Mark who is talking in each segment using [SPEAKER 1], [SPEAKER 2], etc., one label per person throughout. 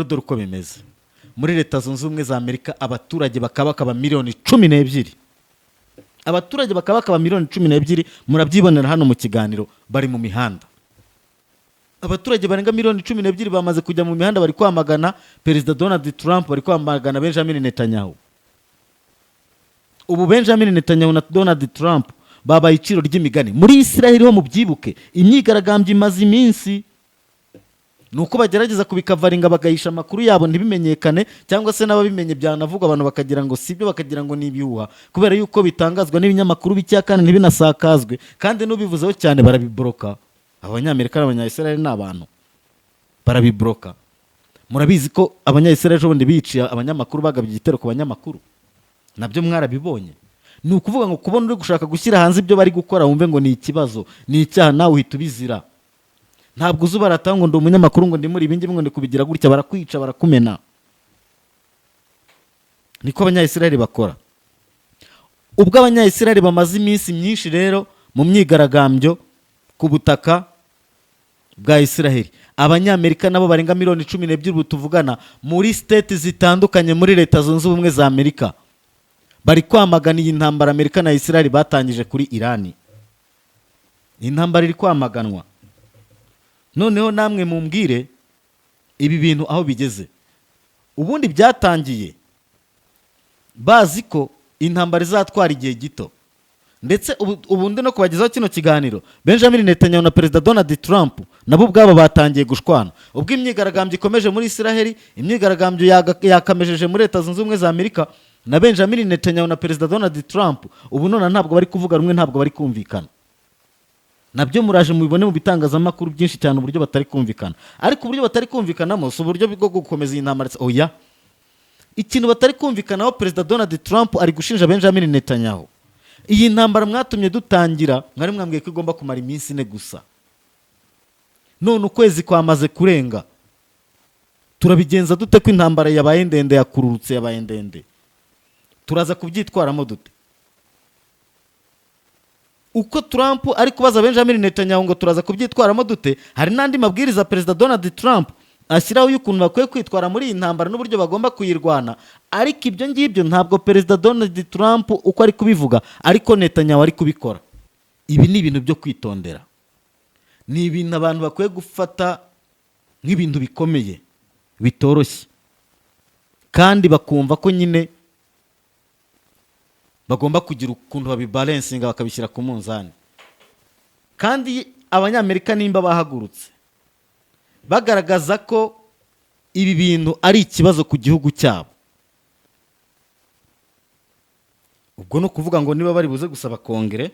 [SPEAKER 1] dore uko bimeze muri Leta Zunze Ubumwe za Amerika, abaturage bakaba miliyoni 12. Abaturage bakaba miliyoni 12, murabyibonera hano mu kiganiro, bari mu mihanda. Abaturage barenga miliyoni 12 bamaze kujya mu mihanda, bari kwamagana Perezida Donald Trump, bari kwamagana Benjamin Netanyahu. Ubu Benjamin Netanyahu na Donald Trump babaye iciro ry'imigani muri Israel ho. Mubyibuke imyigaragambyo imaze iminsi, nuko bagerageza kubikavaringa bagayisha amakuru yabo ntibimenyekane, cyangwa se n'ababimenye byanavuga abantu bakagira ngo sibyo, bakagira ngo nibihuha, kubera yuko bitangazwa n'ibinyamakuru bicyakana ntibinasakazwe, kandi nubivuzeho cyane barabibroka. Abanyamerika n'abanya-Israel n'abantu barabibroka. Murabizi ko abanya-Israel ejo bundi biciye abanyamakuru, bagabye igitero ku banyamakuru, nabyo mwarabibonye. Ni ukuvuga ngo kubona uri gushaka gushyira hanze ibyo bari gukora wumve ngo ni ikibazo, ni icyaha, nawe uhita ubizira. Ntabwo uzubarata ngo ndi umunyamakuru ngo ndi muri ibingi ngo ndi kubigira gutya, barakwica barakumena. Niko abanya-Israel bakora. Ubwo abanya-Israel bamaze iminsi myinshi rero mu myigaragambyo ku butaka bwa Israel, abanyamerika nabo barenga miliyoni 12 ubu tuvugana muri state zitandukanye muri Leta Zunze Ubumwe za Amerika bari kwamagana iyi ntambara Amerika na Israel batangije kuri Irani. Intambara iri kwamaganwa. Noneho namwe mumbwire ibi bintu aho bigeze. Ubundi byatangiye bazi ko intambara izatwara igihe gito, ndetse ubundi no kubagezaho kino kiganiro, Benjamin Netanyahu na Perezida Donald Trump nabo ubwabo batangiye gushwana. Ubwo imyigaragambyo ikomeje muri Israel, imyigaragambyo yakamejeje muri Leta Zunze Ubumwe za Amerika, na Benjamin Netanyahu na Perezida Donald Trump ubu none ntabwo bari kuvuga rumwe, ntabwo bari kumvikana. Nabyo muraje mubibone mu bitangazamakuru byinshi cyane uburyo batari kumvikana. Ariko uburyo batari kumvikanamo si uburyo bwo gukomeza iyi ntambara. Oya, ikintu batari kumvikanaho, Perezida Donald Trump ari gushinja Benjamin Netanyahu, iyi ntambara mwatumye dutangira mwari mwambwiye ko igomba kumara iminsi 4 gusa, none ukwezi kwamaze kurenga. Turabigenza dute ko intambara yabaye ndende, yakururutse, yabaye ndende? Turaza kubyitwaramo dute? Uko Trump ari kubaza Benjamin Netanyahu ngo turaza kubyitwaramo dute, hari n'andi mabwiriza Perezida Donald Trump ashyiraho y'ukuntu bakwiye kwitwara muri iyi ntambara n'uburyo bagomba kuyirwana. Ariko ibyo ngibyo ntabwo Perezida Donald Trump uko ari kubivuga ariko Netanyahu ari kubikora. Ibi ni ibintu byo kwitondera, ni ibintu abantu bakwiye gufata nk'ibintu bikomeye bitoroshye, kandi bakumva ko nyine bagomba kugira ukuntu babibalansinga, bakabishyira ku munzani. Kandi abanyamerika nimba bahagurutse bagaragaza ko ibi bintu ari ikibazo ku gihugu cyabo, ubwo no kuvuga ngo niba bari buze gusaba kongere,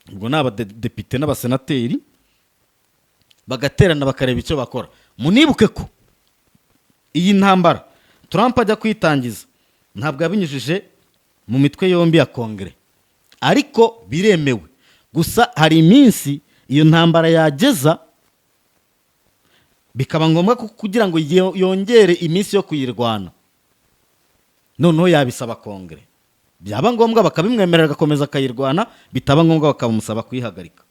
[SPEAKER 1] ubwo n'abadepite n'abasenateri bagaterana bakareba icyo bakora. Munibuke ko iyi ntambara Trump ajya kwitangiza ntabwo yabinyujije mu mitwe yombi ya kongere, ariko biremewe. Gusa hari iminsi iyo ntambara yageza bikaba ngombwa kugira ngo yongere iminsi yo kuyirwana, noneho yabisaba kongere. Byaba ngombwa bakabimwemerera agakomeza akayirwana, bitaba ngombwa bakamusaba kuyihagarika.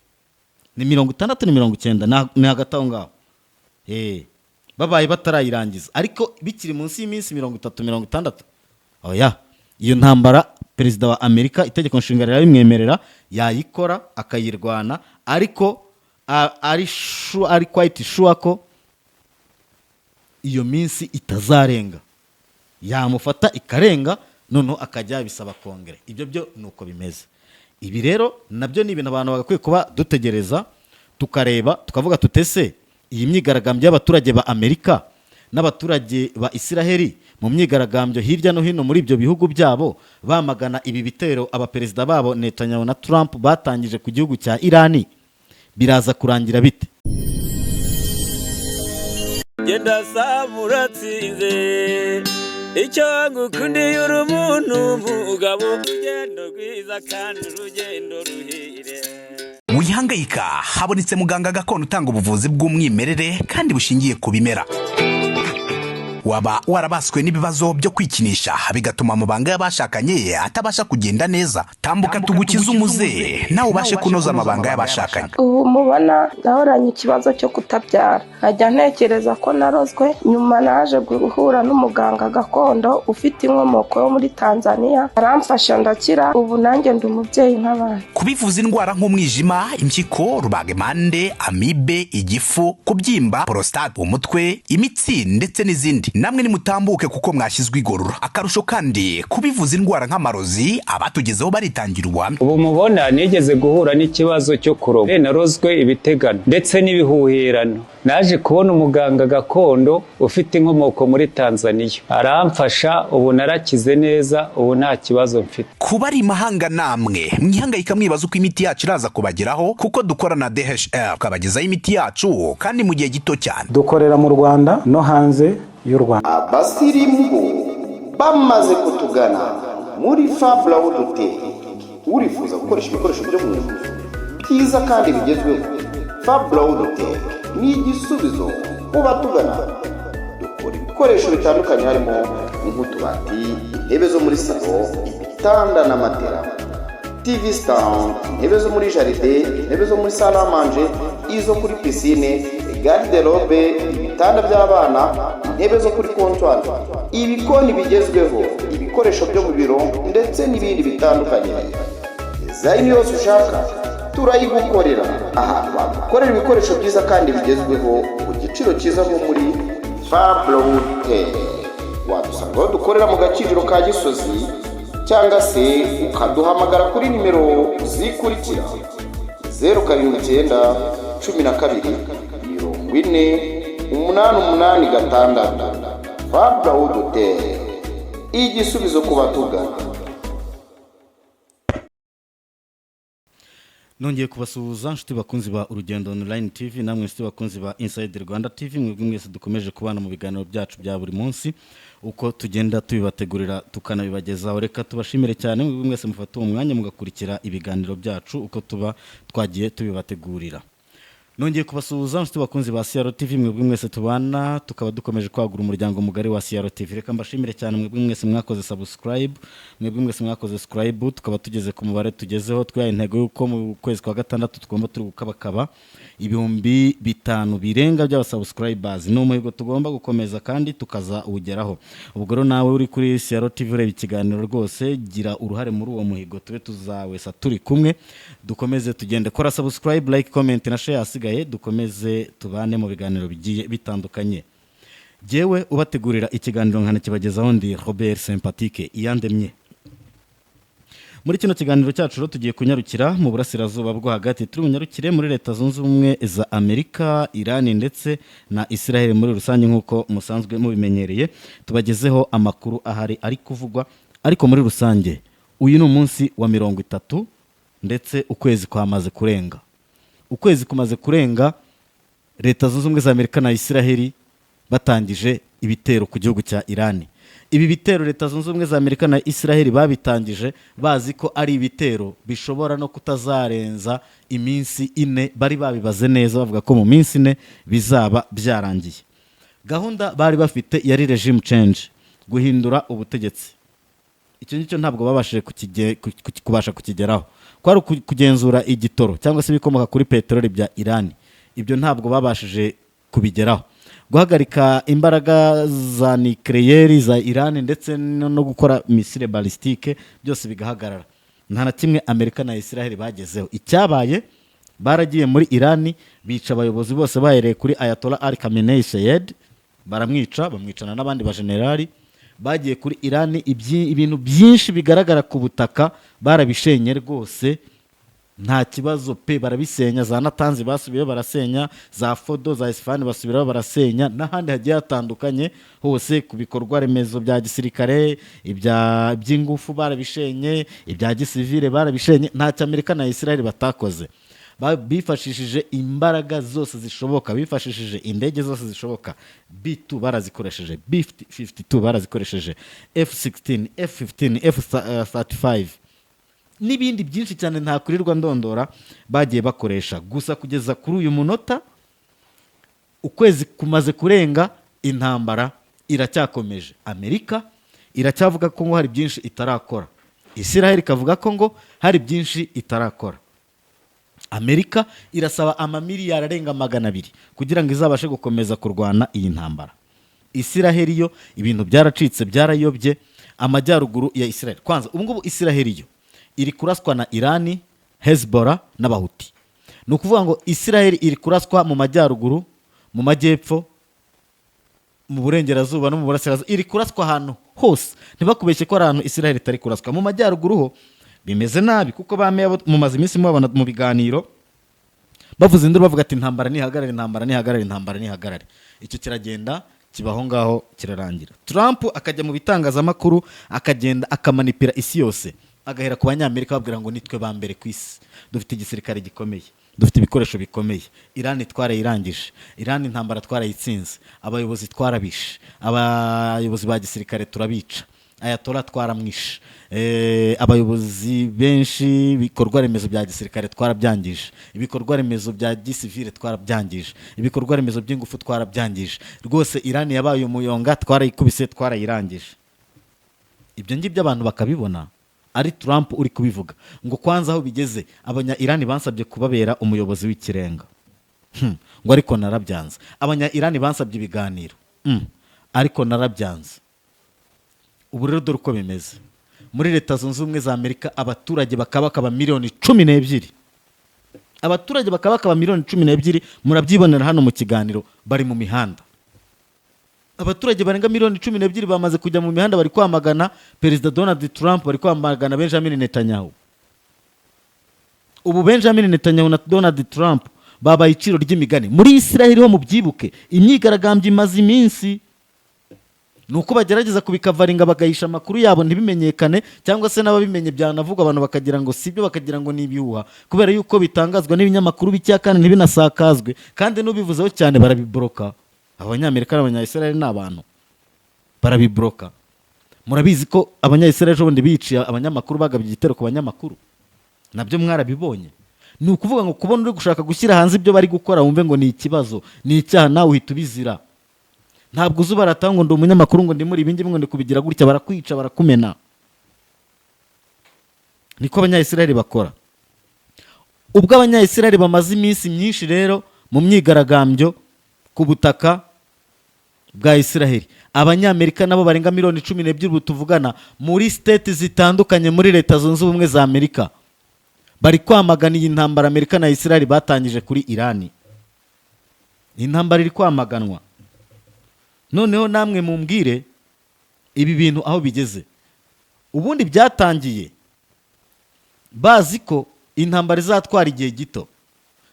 [SPEAKER 1] Ni 60 ni 90 ni hagati aho ngaho, babaye batarayirangiza. Ariko bikiri munsi y'iminsi 30 60, oya, iyo ntambara Perezida wa Amerika itegeko nshinga rimwemerera yayikora akayirwana, ariko ari quite sure ko iyo minsi itazarenga, yamufata ikarenga, noneho akajya bisaba kongere. Ibyo byo nuko bimeze. Ibi rero nabyo ni ibintu abantu bagakwiye kuba dutegereza tukareba, tukavuga tutese iyi myigaragambyo y'abaturage ba Amerika n'abaturage ba Israel mu myigaragambyo hirya no hino muri ibyo bihugu byabo bamagana ibi bitero abaperezida babo Netanyahu na Trump batangije ku gihugu cya Irani, biraza kurangira bite?
[SPEAKER 2] Genda samuratsinze icyo ngukundiye uri umuntu mugabo, urugendo rwiza kandi urugendo ruhire.
[SPEAKER 3] Wihangayika, habonetse muganga gakondo utanga ubuvuzi bw'umwimerere kandi bushingiye ku bimera. waba warabaswe n'ibibazo byo kwikinisha bigatuma amabanga y'abashakanye atabasha kugenda neza. Tambuka tugukize umuze nawe ubashe kunoza amabanga y'abashakanye.
[SPEAKER 4] Ubu mubona nahoranye ikibazo cyo kutabyara, nkajya ntekereza ko narozwe. Nyuma naje guhura n'umuganga gakondo ufite inkomoko yo muri Tanzania, aramfasha ndakira. Ubu nanjye ndi umubyeyi nk'abandi.
[SPEAKER 3] Kubivuza indwara nk'umwijima, impyiko, rubagimpande, amibe, igifu, kubyimba, prostate, umutwe, imitsi ndetse n'izindi, namwe nimutambuke kuko mwashyizwe igorora. Akarusho kandi kubivuza indwara nk'amarozi, abatugezeho baritangira ubuhamya.
[SPEAKER 5] Ubu mubona nigeze guhura n'ikibazo cyo kuroga, narozwe ibitegano ndetse n'ibihuhirano. Naje kubona umuganga gakondo ufite inkomoko muri Tanzania, aramfasha. Ubu narakize neza, ubu nta kibazo mfite.
[SPEAKER 3] Kuba ari mahanga namwe mwihangayika mwibaza uko imiti yacu iraza kubageraho, kuko dukora na DHL tukabagezaho imiti yacu kandi mu gihe gito cyane.
[SPEAKER 6] Dukorera mu Rwanda no hanze y'u Rwanda.
[SPEAKER 7] Abasirimu bamaze kutugana muri Fablawudote. Urifuza gukoresha ibikoresho byo mu nzu byiza kandi bigezweho, Fablawudote ni igisubizo ku batugana. Dukora ibikoresho bitandukanye harimo nk'utubati, intebe zo muri salo, ibitanda na matera, TV stand, intebe zo muri jaride, intebe zo muri salle à manger, izo kuri piscine, garde-robe, ibitanda by'abana, intebe zo kuri comptoir, ibikoni bigezweho, ibikoresho byo mu biro ndetse n'ibindi bitandukanye. Design yose ushaka turayigukorera. Aha bagukorera ibikoresho byiza kandi bigezweho ku giciro cyiza nko muri Fablawudote. Wadusanga aho dukorera mu Gakiriro ka Gisozi, cyangwa se ukaduhamagara kuri nimero zikurikira: 079 12 40 Fablawudote, igisubizo ku batugana.
[SPEAKER 1] Nongeye kubasuhuza nshuti bakunzi ba Urugendo Online TV, namwe nshuti bakunzi ba Inside Rwanda TV, mwebwe mwese dukomeje kubana mu biganiro byacu bya buri munsi uko tugenda tubibategurira tukanabibagezaho. Reka tubashimire cyane mwebwe mwese mufata umwanya mugakurikira ibiganiro byacu uko tuba twagiye tubibategurira. Nongeye kubasuhuza nshuti bakunzi ba CR TV, mwebwe mwese tubana tukaba dukomeje kwagura umuryango mugari wa CR TV. Reka mbashimire cyane mwebwe mwese mwakoze subscribe, mwebwe mwese mwakoze subscribe. Tukaba tugeze ku mubare tugezeho, twaye intego yuko mu kwezi kwa gatandatu tugomba turi gukabakaba 5,000 birenga by'abasubscribers. Ni umuhigo tugomba gukomeza kandi tukaza ugeraho. Ubwo rero nawe uri kuri CR TV ureba ikiganiro rwose gira uruhare muri uwo muhigo, tube tuzawesa turi kumwe, dukomeze tugende. Kora subscribe, like, comment na share, asigaye dukomeze tubane mu biganiro bigiye bitandukanye. Jewe ubategurira ikiganiro nkana kibagezaho ndi Robert Sympathique Iyandemye. Muri kino kiganiro cyacu rero tugiye kunyarukira mu burasirazuba bwo hagati, turi bunyarukire muri Leta Zunze Ubumwe za Amerika, Iran ndetse na Israel muri rusange. Nkuko musanzwe mubimenyereye, tubagezeho amakuru ahari ari kuvugwa, ariko muri rusange uyu ni umunsi wa 30 ndetse ukwezi kwamaze kurenga. Ukwezi kumaze kurenga Leta Zunze Ubumwe za Amerika na Israel batangije ibitero ku gihugu cya Iran. Ibi bitero Leta Zunze Ubumwe za Amerika na Israel babitangije bazi ko ari ibitero bishobora no kutazarenza iminsi 4. Bari babibaze neza bavuga ko mu minsi 4 bizaba byarangiye. Gahunda bari bafite yari regime change, guhindura ubutegetsi. Icyo ngicyo ntabwo babashije kubasha kukigeraho. Kwari kugenzura igitoro cyangwa se bikomoka kuri peteroli bya Iran. Ibyo ntabwo babashije kubigeraho. Guhagarika imbaraga za nucleaire za Iran ndetse no gukora missile ballistique byose bigahagarara. Nta na kimwe Amerika na Israel bagezeho. Icyabaye baragiye muri Iran bica abayobozi bose bahereye kuri Ayatollah Ali Khamenei Sayed, baramwica, bamwicana n'abandi ba generali. Bagiye kuri Iran, ibintu byinshi bigaragara ku butaka barabishenye rwose, nta kibazo pe, barabisenya. Za Natanzi basubiye barasenya, za Fodo za Isfahan basubira barasenya, n'ahandi hagiye hatandukanye hose ku bikorwa remezo bya gisirikare, iby'ingufu barabishenye, ibya gisivile barabishenye. Nta cy'Amerika na Israel batakoze. Bifashishije imbaraga zose zishoboka, bifashishije indege zose zishoboka. B2 barazikoresheje, B52 barazikoresheje, F16, F15, F35 n'ibindi byinshi cyane ntakurirwa ndondora bagiye bakoresha. Gusa kugeza kuri uyu munota ukwezi kumaze kurenga, intambara iracyakomeje. Amerika iracyavuga ko ngo hari byinshi itarakora, Israel ikavuga ko ngo hari byinshi itarakora. Amerika irasaba amamiliyari arenga 200 kugira ngo izabashe gukomeza kurwana iyi ntambara. Israel yo ibintu byaracitse, byarayobye. Amajyaruguru ya Israel kwanza, ubu ngubu Israel yo iri kuraswa na Irani, Hezbollah n'Abahuti. Ni ukuvuga ngo Israel iri kuraswa mu majyaruguru, mu majyepfo, mu burengerazuba no mu burasirazuba, iri kuraswa ahantu hose. Ntibakubeshye ko ari ahantu Israel itari kuraswa. Mu majyaruguru ho bimeze nabi, kuko bameye mu mazi iminsi mubabona mu biganiro bavuze induru bavuga ati intambara nihagarare, intambara nihagarare, intambara nihagarare. Icyo kiragenda kibaho ngaho kirarangira. Trump akajya mu bitangazamakuru akagenda akamanipira isi yose, agahera ku banyamerika babwira ngo nitwe ba mbere ku isi, dufite igisirikare gikomeye, dufite ibikoresho bikomeye, Irani twarayirangije, Irani intambara twarayitsinze, abayobozi twarabishe, abayobozi ba gisirikare turabica, Ayatollah twaramwishe, abayobozi benshi, ibikorwa remezo bya gisirikare twarabyangije, ibikorwa remezo bya gisivile twarabyangije, ibikorwa remezo by'ingufu twarabyangije. Rwose Irani yabaye umuyonga, twarayikubise, twarayirangije. Ibyo ngibyo abantu bakabibona, ari Trump uri kubivuga ngo kwanza aho bigeze abanya Irani bansabye kubabera umuyobozi w'ikirenga, ngo ariko narabyanze. Abanya Irani bansabye ibiganiro, ariko narabyanze. Ubu rero dore uko bimeze muri Leta Zunze Ubumwe za Amerika, abaturage bakaba miliyoni 12. Abaturage bakaba miliyoni 12, murabyibonera hano mu kiganiro, bari mu mihanda. Abaturage barenga miliyoni 12 bamaze kujya mu mihanda, bari kwamagana Perezida Donald Trump, bari kwamagana Benjamin Netanyahu. Ubu Benjamin Netanyahu na Donald Trump babaye iciro ry'imigani muri Israel ho. Mubyibuke imyigaragambyo imaze iminsi, nuko bagerageza kubikavaringa bagahisha amakuru yabo ntibimenyekane, cyangwa se n'ababimenye byanavugwa abantu bakagira ngo sibyo, bakagira ngo nibihuha, kubera yuko bitangazwa n'ibinyamakuru bicya kandi ntibinasakazwe, kandi n'ubivuzeho cyane barabibroka. Abanyamerika n'abanyayisrael ni abantu, barabibroka. Murabizi ko abanyayisrael ejo bundi biciye abanyamakuru, bagabye igitero ku banyamakuru, nabyo mwarabibonye. Ni ukuvuga ngo kubona uri gushaka gushyira hanze ibyo bari gukora wumve ngo ni ikibazo, ni icyaha, nawe uhita ubizira. Ntabwo uzuba aratanga ngo ndi umunyamakuru ngo ndi muri ibingi ngo ndi kubigira gutya, barakwica, barakumena. Niko abanyayisrael bakora. Ubwo abanyayisrael bamaze iminsi myinshi rero mu myigaragambyo ku butaka bwa Israel, abanyamerika nabo barenga miliyoni 12 tuvugana muri state zitandukanye muri Leta Zunze Ubumwe za Amerika, bari kwamagana iyi ntambara Amerika na Israel batangije kuri Irani. Intambara iri kwamaganwa. Noneho namwe mumbwire ibi bintu aho bigeze. Ubundi byatangiye bazi ko intambara izatwara igihe gito,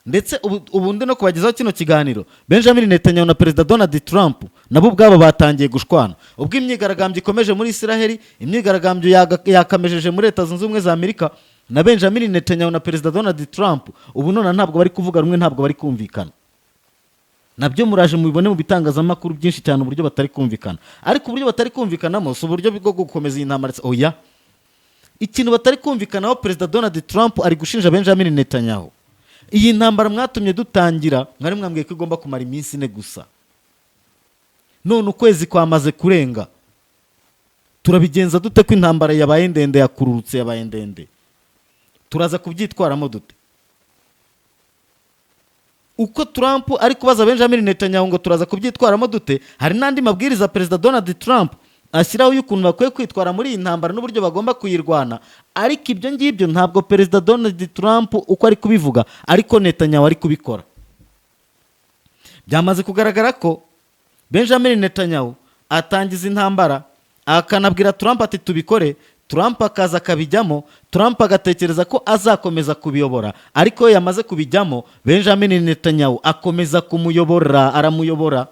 [SPEAKER 1] ndetse ubundi no kubagezaho kino kiganiro Benjamin Netanyahu na Perezida Donald Trump nabo ubwabo batangiye gushwana. Ubwo imyigaragambyo ikomeje muri Israel, imyigaragambyo yakamejeje muri Leta Zunze Ubumwe za Amerika, na Benjamin Netanyahu na Perezida Donald Trump ubu none ntabwo bari kuvuga rumwe, ntabwo bari kumvikana. Nabyo muraje mubibone mu bitangazamakuru byinshi cyane uburyo batari kumvikana. Ariko uburyo batari kumvikanamo si uburyo bwo gukomeza iyi ntambara, oya. Ikintu batari kumvikanaho, Perezida Donald Trump ari gushinja Benjamin Netanyahu, iyi ntambara mwatumye dutangira, mwari mwambwiye ko igomba kumara iminsi 4 gusa, none ukwezi kwamaze kurenga. Turabigenza dute ko intambara yabaye ndende, yakururutse, yabaye ndende? Turaza kubyitwaramo dute? Uko Trump ari kubaza Benjamin Netanyahu ngo turaza kubyitwaramo dute, hari n'andi mabwiriza Perezida Donald Trump ashyiraho y'ukuntu bakwiye kwitwara muri iyi ntambara n'uburyo bagomba kuyirwana. Ariko ibyo ngibyo ntabwo Perezida Donald Trump uko ari kubivuga, ariko Netanyahu ari kubikora. Byamaze kugaragara ko Benjamin Netanyahu atangiza intambara, akanabwira Trump ati tubikore, Trump akaza akabijyamo, Trump agatekereza ko azakomeza kubiyobora, ariko yamaze kubijyamo Benjamin Netanyahu akomeza kumuyobora, aramuyobora,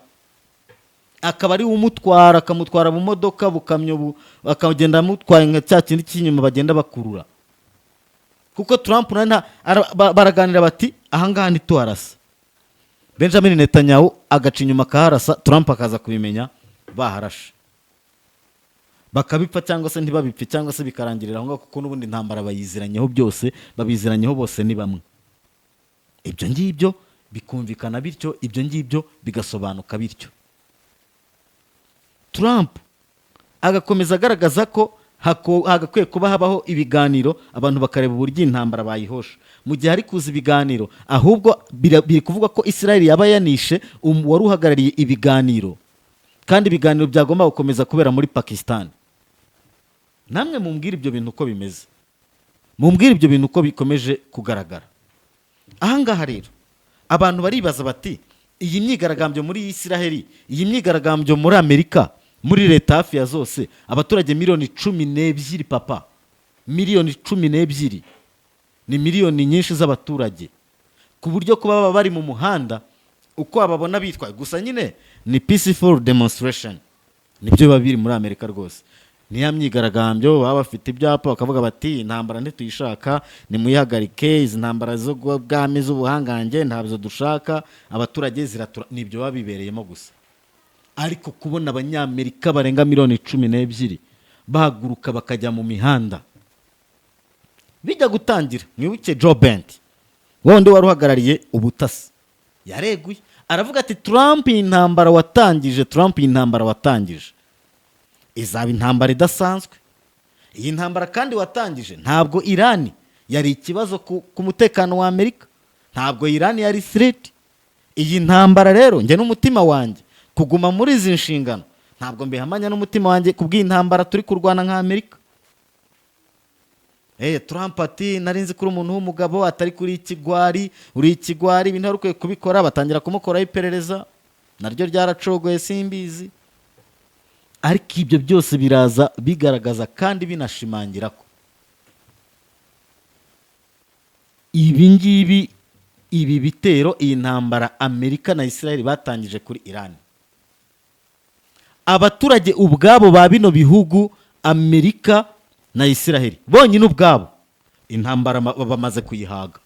[SPEAKER 1] akaba ari umutwara, akamutwara mu modoka bukamyo, akagenda amutwaye nka cya kindi cy'inyuma bagenda bakurura. Kuko Trump baraganira bati ahangaha ntituharasa, Benjamin Netanyahu agaca inyuma akaharasa, Trump akaza kubimenya baharashe, bakabipfa cyangwa se ntibabipfe, cyangwa se bikarangirira aho ngaho, kuko n'ubundi intambara bayiziranyeho byose, babiziranyeho bose ni bamwe. Ibyo ngibyo bikumvikana bityo, ibyo ngibyo bigasobanuka bityo. Trump agakomeza agaragaza ko hagakwiye kuba habaho ibiganiro abantu bakareba uburyo intambara bayihosha. Mu gihe hari kuza ibiganiro ahubwo biri kuvuga ko Israel yaba yanishe wari uhagarariye ibiganiro, kandi ibiganiro byagomba gukomeza kubera muri Pakistan. Namwe mumbwira ibyo bintu uko bimeze, mumbwira ibyo bintu uko bikomeje kugaragara. Ahangaha rero abantu baribaza bati iyi myigaragambyo muri Israel, iyi myigaragambyo muri Amerika, muri leta hafi ya zose, abaturage miliyoni 12 papa, miliyoni 12 ni miliyoni nyinshi z'abaturage, ku buryo kuba baba bari mu muhanda uko ababona bitwaye gusa nyine ni peaceful demonstration, nibyo biba biri muri Amerika rwose. Niya myigaragambyo baba bafite ibyapa bakavuga bati intambara ntituyishaka, nimuyihagarike, izi ntambara zo bwami z'ubuhangange ntabyo dushaka, abaturage ziratura, nibyo baba bibereyemo gusa. Ariko kubona abanyamerika barenga miliyoni 12 bahaguruka bakajya mu mihanda bijya gutangira, mwibuke Joe Biden wundi wari uhagarariye ubutasi yareguye aravuga ati Trump intambara watangije izaba intambara idasanzwe. Iyi ntambara kandi watangije ntabwo Iran yari ikibazo ku mutekano wa Amerika, ntabwo Iran yari threat. Iyi ntambara rero njye n'umutima wanjye kuguma muri izi nshingano ntabwo mbihamanya n'umutima wanjye kubw'intambara turi kurwana nka Amerika. Trump ati narinzi kuri umuntu w'umugabo atari kuri ikigwari, uri ikigwari, ibintu ari ukwiye kubikora, batangira kumukoraho iperereza naryo ryaracogoye simbizi. Ariko ibyo byose biraza bigaragaza kandi binashimangira ko ibi bitero, iyi ntambara Amerika na Israel batangije kuri Iran, abaturage ubwabo ba bino bihugu Amerika na Israel bonyine ubwabo intambara bamaze kuyihaga,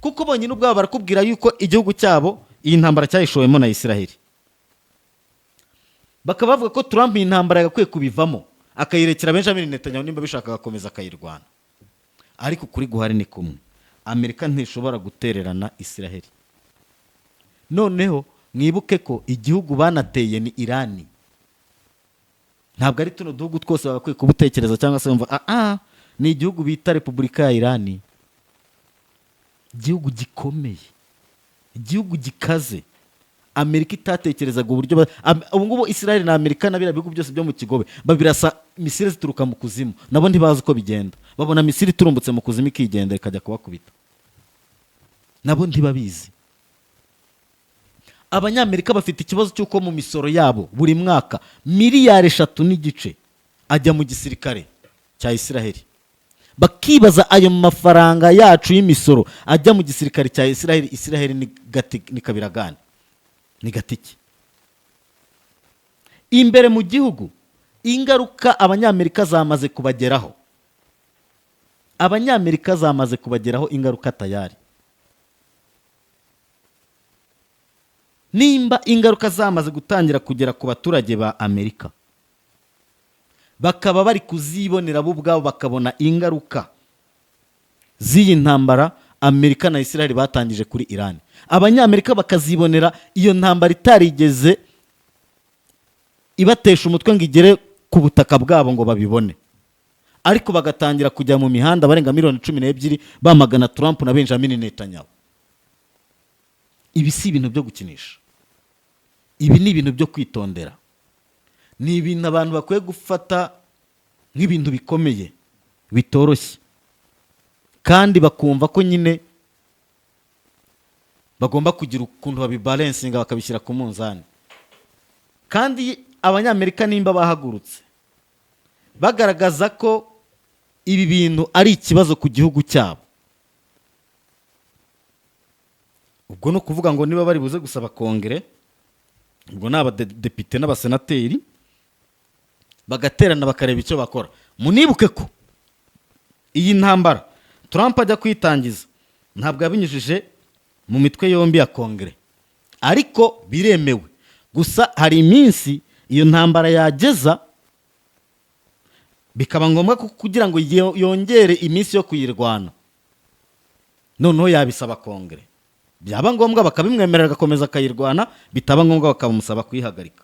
[SPEAKER 1] kuko bonyine ubwabo barakubwira yuko igihugu cyabo iyi ntambara cyayishowemo na Israel. Bakaba bavuga ko Trump intambara yagakwiye kubivamo akayirekera Benjamin Netanyahu nimba bishaka gakomeza akayirwana. Ariko kuri guhari ni kumwe, Amerika ntishobora gutererana Israel. Noneho mwibuke ko igihugu banateye ni Iran, ntabwo ari tuno duhugu twose bagakwiye kubutekereza cyangwa se bumva ni igihugu bita Repubulika ya Iran, igihugu gikomeye, igihugu gikaze. Amerika itatekerezaga uburyo ubu ngubu Israel na Amerika na biriya bihugu byose byo mu kigobe babirasa misile zituruka mu kuzimu, nabo ntibazi uko bigenda, babona misile iturumbutse mu kuzimu ikigenda ikajya kubakubita, nabo ntibabizi. Abanyamerika bafite ikibazo cy'uko mu misoro yabo buri mwaka miliyari 3.5 ajya mu gisirikare cya Israel. Bakibaza ayo mafaranga yacu y'imisoro ajya mu gisirikare cya Israel, Israel ni kabiragane, ni gatiki. Imbere mu gihugu ingaruka abanyamerika zamaze kubageraho, abanyamerika zamaze kubageraho ingaruka tayari. Nimba ingaruka zamaze gutangira kugera ku baturage ba Amerika, bakaba bari kuzibonera bo ubwabo, bakabona ingaruka z'iyi ntambara Amerika na Israel batangije kuri Iran, abanyamerika bakazibonera iyo ntambara itarigeze ibatesha umutwe ngo igere ku butaka bwabo ngo babibone, ariko bagatangira kujya mu mihanda barenga miliyoni 12 bamagana Trump na Benjamin Netanyahu. Ibi si ibintu byo gukinisha, ibi ni ibintu byo kwitondera, ni ibintu abantu bakwiye gufata nk'ibintu bikomeye bitoroshye, kandi bakumva ko nyine bagomba kugira ukuntu babibalansinga bakabishyira ku munzani. Kandi abanyamerika nimba bahagurutse bagaragaza ko ibi bintu ari ikibazo ku gihugu cyabo, ubwo no kuvuga ngo niba bari buze gusaba kongere, ubwo ni abadepite n'abasenateri bagaterana bakareba icyo bakora. Munibuke ko iyi ntambara Trump ajya kwitangiza ntabwo yabinyujije mu mitwe yombi ya kongere, ariko biremewe. Gusa hari iminsi iyo ntambara yageza bikaba ngombwa kugira ngo yongere iminsi yo kuyirwana, noneho yabisaba kongere, byaba ngombwa bakabimwemerera agakomeza akayirwana, bitaba ngombwa bakamusaba kuyihagarika.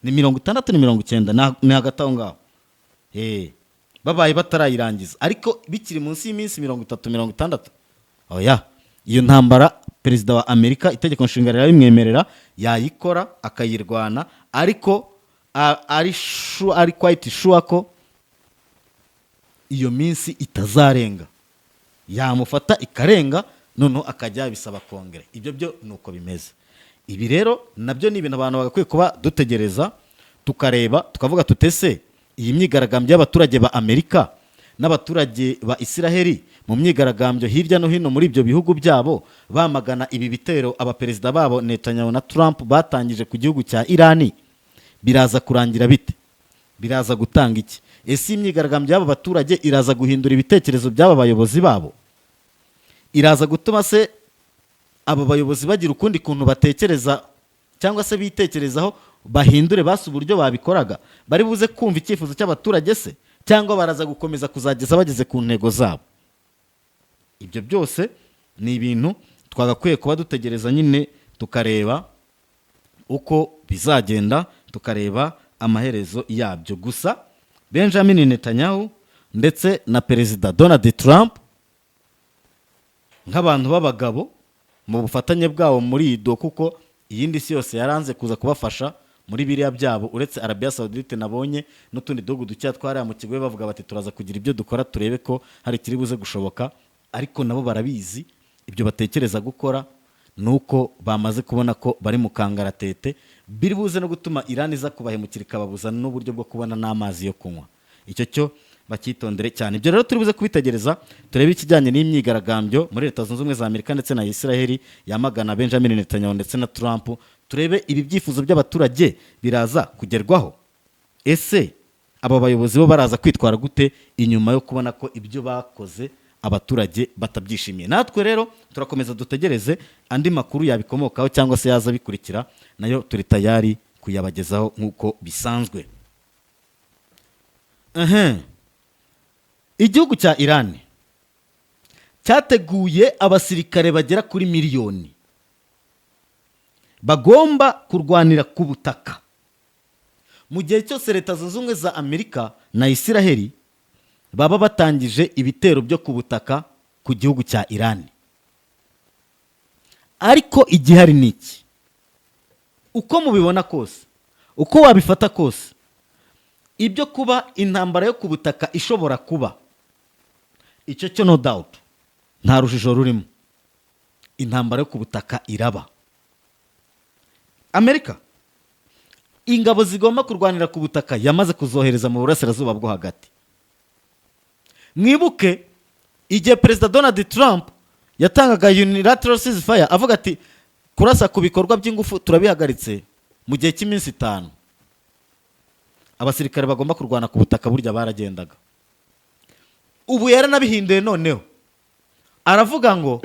[SPEAKER 1] ni 60 ni 90 ni hagati aho ngaho babaye batarayirangiza ariko bikiri munsi y'iminsi 30-60 oya iyo ntambara perezida wa Amerika itegeko nshinga rirabimwemerera yayikora akayirwana ariko ari quite sure ko iyo minsi itazarenga yamufata ikarenga noneho akajya bisaba kongere. Ibyo byo nuko bimeze. Ibi rero nabyo ni ibintu abantu bagakwiye kuba dutegereza tukareba tukavuga tutese iyi myigaragambyo y'abaturage ba Amerika n'abaturage ba Isiraheli mu myigaragambyo hirya no hino muri ibyo bihugu byabo bamagana ibi bitero abaperezida babo Netanyahu na Trump batangije ku gihugu cya Irani biraza kurangira bite? Biraza gutanga iki? Ese imyigaragambyo y'aba baturage iraza guhindura ibitekerezo by'aba bayobozi babo? Iraza gutuma se aba bayobozi bagira ukundi kuntu batekereza cyangwa se bitekerezaho bahindure basi uburyo babikoraga? Bari buze kumva icyifuzo cy'abaturage se cyangwa baraza gukomeza kuzageza bageze ku ntego zabo? Ibyo byose ni ibintu twagakwiye kuba dutegereza nyine tukareba uko bizagenda, tukareba amaherezo yabyo. Gusa Benjamin Netanyahu ndetse na perezida Donald Trump nk'abantu b'abagabo mu bufatanye bwabo muri ido, kuko iyindi si yose yaranze kuza kubafasha muri biriya byabo uretse Arabia Saudite nabonye n'utundi duhugu ducya twari mu kigoye bavuga bati turaza kugira ibyo dukora turebe ko hari kiri buze gushoboka, ariko nabo barabizi ibyo batekereza gukora nuko bamaze kubona ko bari mu kangaratete biri buze no gutuma Iran iza kubahemukira ikababuza n'uburyo bwo kubona n'amazi yo kunywa. Icyo cyo bakitondere cyane. Ibyo rero turi buze kubitegereza turebe ikijyanye n'imyigaragambyo muri Leta Zunze Ubumwe za Amerika ndetse na Isiraheli yamagana Benjamin Netanyahu ndetse na Trump. Turebe ibi byifuzo by'abaturage biraza kugerwaho. Ese aba bayobozi bo baraza kwitwara gute inyuma yo kubona ko ibyo bakoze abaturage batabyishimiye? Natwe rero turakomeza dutegereze andi makuru yabikomokaho cyangwa se yaza bikurikira, nayo turi tayari kuyabagezaho nk'uko bisanzwe. Igihugu cya Iran cyateguye abasirikare bagera kuri miliyoni bagomba kurwanira ku butaka mu gihe cyose Leta Zunze Ubumwe za Amerika na Isiraheli baba batangije ibitero byo ku butaka ku gihugu cya Iran. Ariko igihari niki? Uko mubibona kose, uko wabifata kose, ibyo kuba intambara yo ku butaka ishobora kuba, icyo cyo no doubt, nta rujijo rurimo. Intambara yo ku butaka iraba. Amerika ingabo zigomba kurwanira ku butaka yamaze kuzohereza mu burasirazuba bwo hagati. Mwibuke igihe Perezida Donald Trump yatangaga unilateral ceasefire avuga ati kurasa ku bikorwa by'ingufu turabihagaritse mu gihe cy'iminsi 5. Abasirikare bagomba kurwana ku butaka burya baragendaga. Ubu yaranabihinduye noneho. Aravuga ngo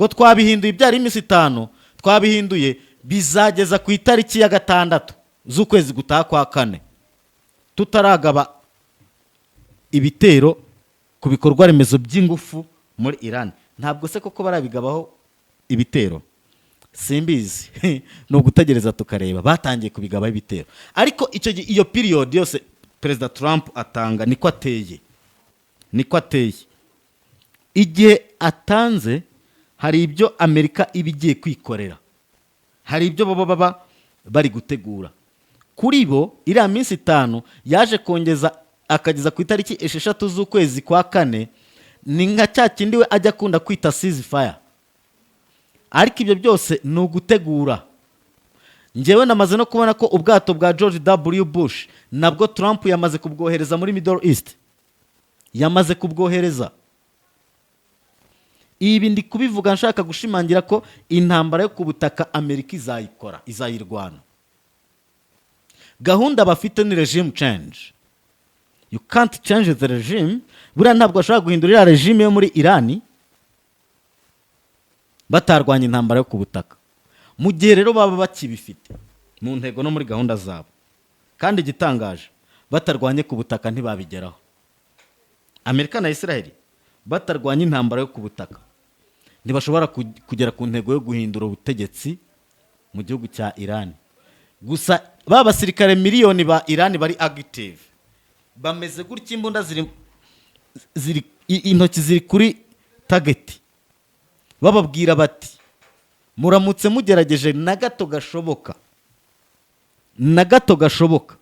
[SPEAKER 1] twabihinduye ibyari iminsi 5, twabihinduye bizageza ku itariki ya 6 z'ukwezi gutaha kwa 4 tutaragaba ibitero ku bikorwa remezo by'ingufu muri Iran. Ntabwo se koko barabigabaho ibitero? Simbizi. No gutegereza tukareba. Batangiye kubigabaho ibitero. Ariko iyo period yose Perezida Trump atanga niko ateye. Igihe atanze hari ibyo Amerika ibigiye kwikorera. Hari ibyo baba bari gutegura. Kuri bo iriya minsi 5 yaje kongeza akageza ku itariki 6 z'ukwezi kwa 4, ni nka cya kindi we ajya kunda kwita ceasefire. Ariko ibyo byose ni ugutegura. Njyewe namaze no kubona ko ubwato bwa George W. Bush nabwo Trump yamaze kubwohereza muri Middle East. Yamaze kubwohereza. Ibi ndi kubivuga nshaka gushimangira ko intambara yo ku butaka Amerika izayirwana. Gahunda bafite ni regime change. You can't change the regime. Buriya ntabwo ashobora guhindurira regime yo muri Irani batarwanya intambara yo ku butaka. Mu gihe rero baba bakibifite mu ntego no muri gahunda zabo. Kandi igitangaje batarwanye ku butaka ntibabigeraho. Amerika na Isiraheli batarwanya intambara yo ku butaka ntibashobora kugera ku ntego yo guhindura ubutegetsi mu gihugu cya Iran. Gusa ba basirikare miliyoni ba Iran bari active bameze gutya, imbunda ziri intoki ziri kuri target, bababwira bati muramutse mugerageje na gato gashoboka